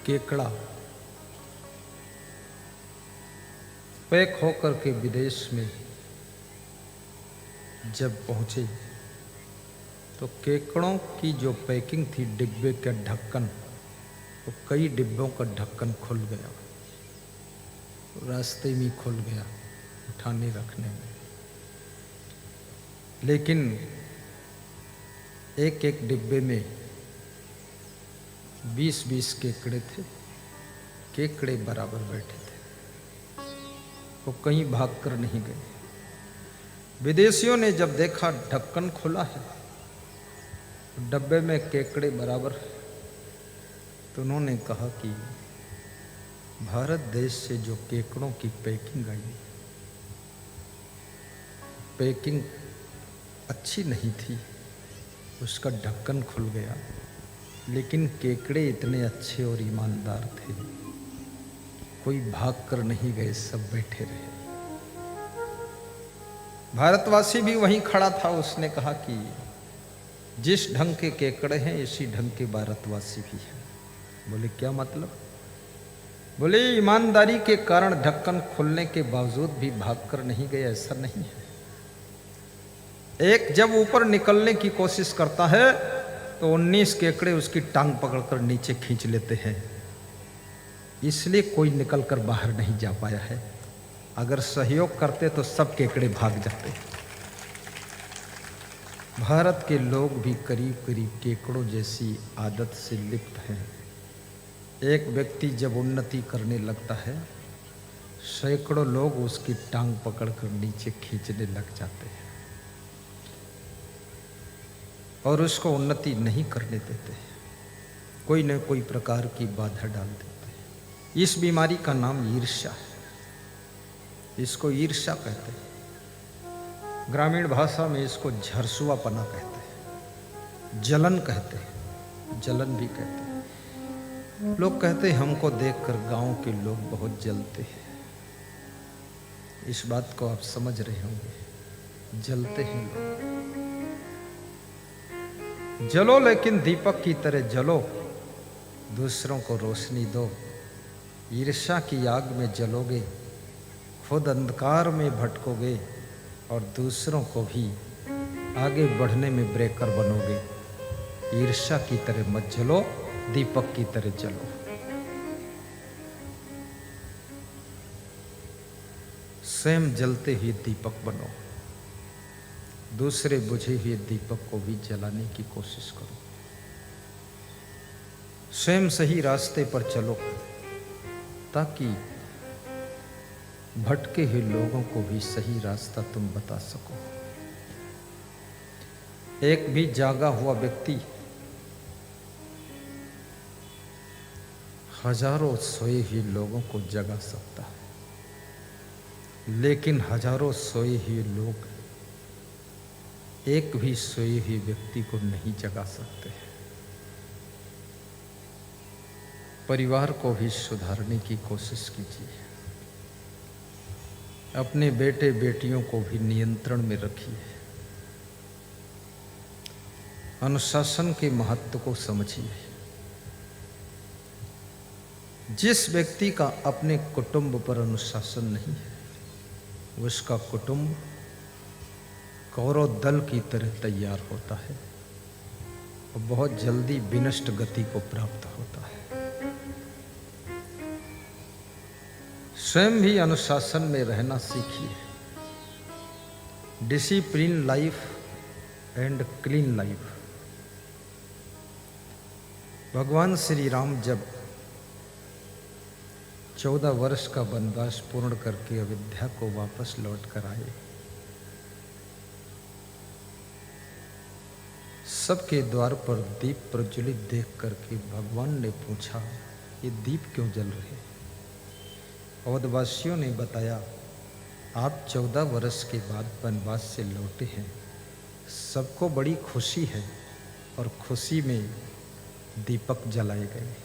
केकड़ा पैक होकर के विदेश में जब पहुंचे तो केकड़ों की जो पैकिंग थी, डिब्बे का ढक्कन, तो कई डिब्बों का ढक्कन खुल गया, रास्ते में खुल गया उठाने रखने में। लेकिन एक एक डिब्बे में 20-20 केकड़े थे, केकड़े बराबर बैठे थे, वो कहीं भागकर नहीं गए। विदेशियों ने जब देखा ढक्कन खुला है, डब्बे में केकड़े बराबर, तो उन्होंने कहा कि भारत देश से जो केकड़ों की पैकिंग आई, पैकिंग अच्छी नहीं थी, उसका ढक्कन खुल गया, लेकिन केकड़े इतने अच्छे और ईमानदार थे, कोई भाग कर नहीं गए, सब बैठे रहे। भारतवासी भी वहीं खड़ा था, उसने कहा कि जिस ढंग के केकड़े हैं इसी ढंग के भारतवासी भी हैं। बोले क्या मतलब? बोले ईमानदारी के कारण ढक्कन खुलने के बावजूद भी भागकर नहीं गए, ऐसा नहीं है। एक जब ऊपर निकलने की कोशिश करता है तो 19 केकड़े उसकी टांग पकड़कर नीचे खींच लेते हैं, इसलिए कोई निकलकर बाहर नहीं जा पाया है। अगर सहयोग करते तो सब केकड़े भाग जाते। भारत के लोग भी करीब करीब केकड़ों जैसी आदत से लिप्त हैं। एक व्यक्ति जब उन्नति करने लगता है, सैकड़ों लोग उसकी टांग पकड़कर नीचे खींचने लग जाते हैं और उसको उन्नति नहीं करने देते, कोई न कोई प्रकार की बाधा डाल देते हैं। इस बीमारी का नाम ईर्ष्या है, इसको ईर्ष्या कहते हैं। ग्रामीण भाषा में इसको झरसुआपना कहते हैं, जलन कहते हैं, जलन भी कहते हैं। लोग कहते हैं हमको देखकर गांव के लोग बहुत जलते हैं। इस बात को आप समझ रहे होंगे, जलते हैं लोग। जलो लेकिन दीपक की तरह जलो, दूसरों को रोशनी दो। ईर्ष्या की आग में जलोगे, खुद अंधकार में भटकोगे और दूसरों को भी आगे बढ़ने में ब्रेकर बनोगे। ईर्ष्या की तरह मत जलो, दीपक की तरह जलो। स्वयं जलते हुए दीपक बनो, दूसरे बुझे हुए दीपक को भी जलाने की कोशिश करो। स्वयं सही रास्ते पर चलो ताकि भटके हुए लोगों को भी सही रास्ता तुम बता सको। एक भी जागा हुआ व्यक्ति हजारों सोए हुए लोगों को जगा सकता है, लेकिन हजारों सोए हुए लोग एक भी सोए हुए व्यक्ति को नहीं जगा सकते। परिवार को भी सुधारने की कोशिश कीजिए, अपने बेटे बेटियों को भी नियंत्रण में रखिए, अनुशासन के महत्व को समझिए। जिस व्यक्ति का अपने कुटुंब पर अनुशासन नहीं है, उसका कुटुंब कौरव दल की तरह तैयार होता है और बहुत जल्दी विनष्ट गति को प्राप्त होता है। स्वयं भी अनुशासन में रहना सीखिए। Discipline life and clean life. भगवान श्री राम जब 14 वर्ष का वनवास पूर्ण करके अयोध्या को वापस लौट कर आए, सबके द्वार पर दीप प्रज्वलित देख करके भगवान ने पूछा, ये दीप क्यों जल रहे? अवधवासियों ने बताया, आप 14 वर्ष के बाद वनवास से लौटे हैं, सबको बड़ी खुशी है और खुशी में दीपक जलाए गए।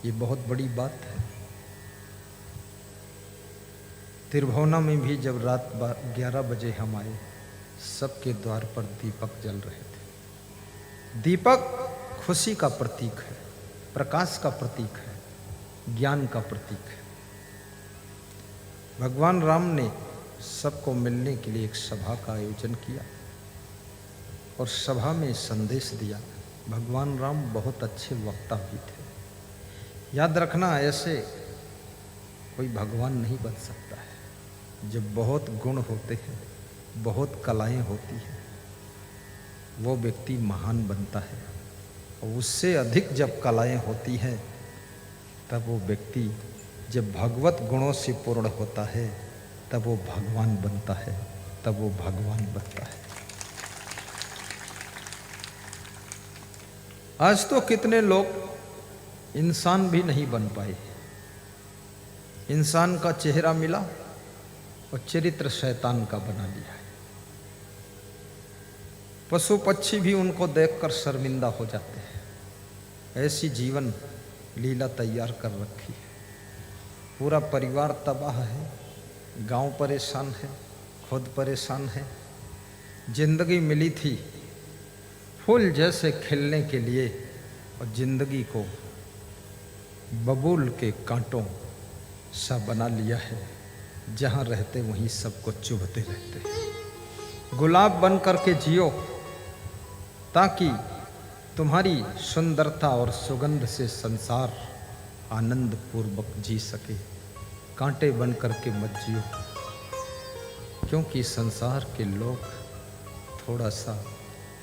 ये बहुत बड़ी बात है। त्रिभुवना में भी जब रात 11 बजे हम आए, सबके द्वार पर दीपक जल रहे थे। दीपक खुशी का प्रतीक है, प्रकाश का प्रतीक है। ज्ञान का प्रतीक है। भगवान राम ने सबको मिलने के लिए एक सभा का आयोजन किया और सभा में संदेश दिया। भगवान राम बहुत अच्छे वक्ता भी थे। याद रखना, ऐसे कोई भगवान नहीं बन सकता है। जब बहुत गुण होते हैं, बहुत कलाएं होती हैं, वो व्यक्ति महान बनता है। और उससे अधिक जब कलाएं होती हैं, तब वो व्यक्ति जब भगवत गुणों से पूर्ण होता है, तब वो भगवान बनता है, तब वो भगवान बनता है। आज तो कितने लोग इंसान भी नहीं बन पाए। इंसान का चेहरा मिला और चरित्र शैतान का बना लिया है। पशु पक्षी भी उनको देखकर शर्मिंदा हो जाते हैं। ऐसी जीवन लीला तैयार कर रखी है। पूरा परिवार तबाह है, गांव परेशान है, खुद परेशान है। जिंदगी मिली थी फूल जैसे खिलने के लिए और जिंदगी को बबूल के कांटों सा बना लिया है। जहाँ रहते वहीं सबको चुभते रहते। गुलाब बन करके जियो ताकि तुम्हारी सुंदरता और सुगंध से संसार आनंद पूर्वक जी सके। कांटे बन करके मत जियो, क्योंकि संसार के लोग थोड़ा सा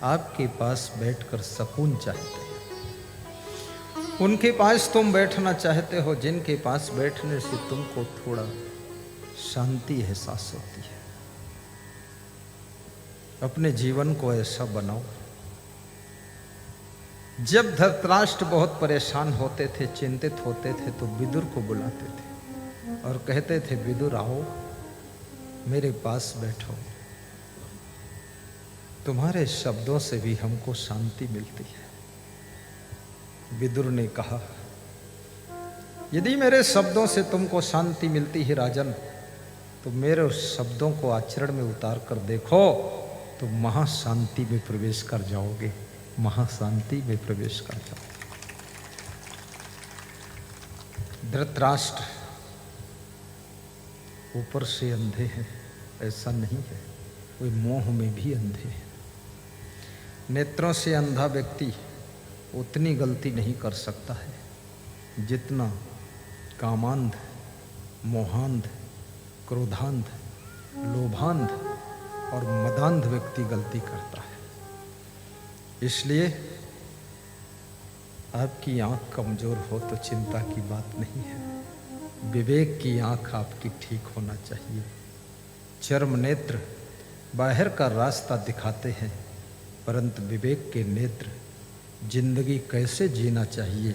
आपके पास बैठकर सुकून चाहते हैं। उनके पास तुम बैठना चाहते हो जिनके पास बैठने से तुमको थोड़ा शांति एहसास होती है। अपने जीवन को ऐसा बनाओ। जब धृतराष्ट्र बहुत परेशान होते थे, चिंतित होते थे, तो विदुर को बुलाते थे और कहते थे, विदुर आओ मेरे पास बैठो। तुम्हारे शब्दों से भी हमको शांति मिलती है। विदुर ने कहा, यदि मेरे शब्दों से तुमको शांति मिलती है राजन, तो मेरे शब्दों को आचरण में उतार कर देखो तो महाशांति में प्रवेश कर जाओगे। महाशांति में प्रवेश कर जाओगे। धृतराष्ट्र ऊपर से अंधे हैं ऐसा नहीं है, वे मोह में भी अंधे हैं। नेत्रों से अंधा व्यक्ति उतनी गलती नहीं कर सकता है जितना कामांध, मोहांध, क्रोधांध, लोभांध और मदांध व्यक्ति गलती करता है। इसलिए आपकी आंख कमजोर हो तो चिंता की बात नहीं है। विवेक की आंख आपकी ठीक होना चाहिए। चर्म नेत्र बाहर का रास्ता दिखाते हैं, परंतु विवेक के नेत्र जिंदगी कैसे जीना चाहिए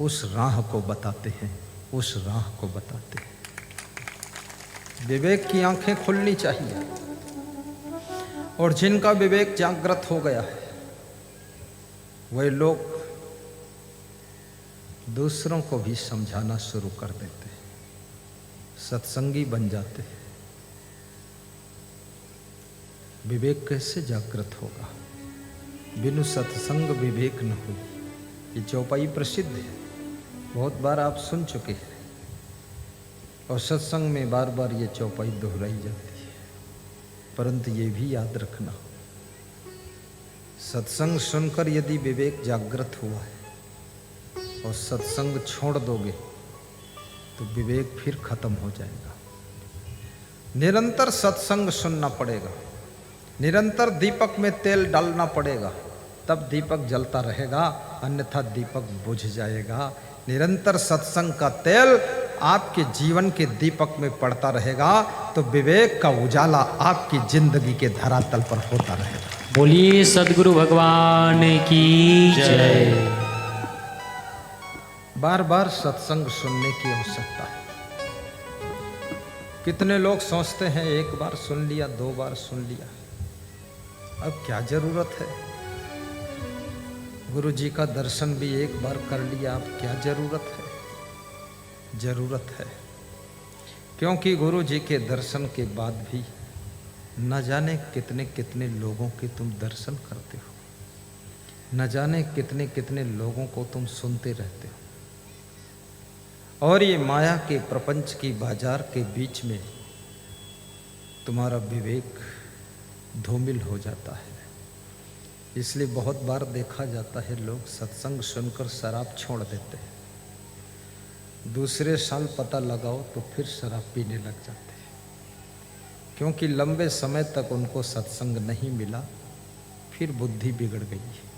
उस राह को बताते हैं, उस राह को बताते हैं। विवेक की आंखें खुलनी चाहिए। और जिनका विवेक जागृत हो गया है, वह लोग दूसरों को भी समझाना शुरू कर देते हैं, सत्संगी बन जाते हैं। विवेक कैसे जागृत होगा? बिनु सत्संग विवेक न हो। ये चौपाई प्रसिद्ध है, बहुत बार आप सुन चुके हैं और सत्संग में बार बार ये चौपाई दोहराई जाती है। परंतु ये भी याद रखना, सत्संग सुनकर यदि विवेक जागृत हुआ है और सत्संग छोड़ दोगे तो विवेक फिर खत्म हो जाएगा। निरंतर सत्संग सुनना पड़ेगा, निरंतर दीपक में तेल डालना पड़ेगा, तब दीपक जलता रहेगा, अन्यथा दीपक बुझ जाएगा। निरंतर सत्संग का तेल आपके जीवन के दीपक में पड़ता रहेगा तो विवेक का उजाला आपकी जिंदगी के धरातल पर होता रहेगा। बोलिए सद्गुरु भगवान की जय। बार बार सत्संग सुनने की आवश्यकता है। कितने लोग सोचते हैं एक बार सुन लिया, दो बार सुन लिया, अब क्या जरूरत है? गुरु जी का दर्शन भी एक बार कर लिया, अब क्या जरूरत है? जरूरत है, क्योंकि गुरु जी के दर्शन के बाद भी न जाने कितने कितने लोगों के तुम दर्शन करते हो, न जाने कितने कितने लोगों को तुम सुनते रहते हो। और ये माया के प्रपंच की बाजार के बीच में तुम्हारा विवेक धूमिल हो जाता है। इसलिए बहुत बार देखा जाता है लोग सत्संग सुनकर शराब छोड़ देते हैं, दूसरे साल पता लगाओ तो फिर शराब पीने लग जाते हैं, क्योंकि लंबे समय तक उनको सत्संग नहीं मिला, फिर बुद्धि बिगड़ गई है।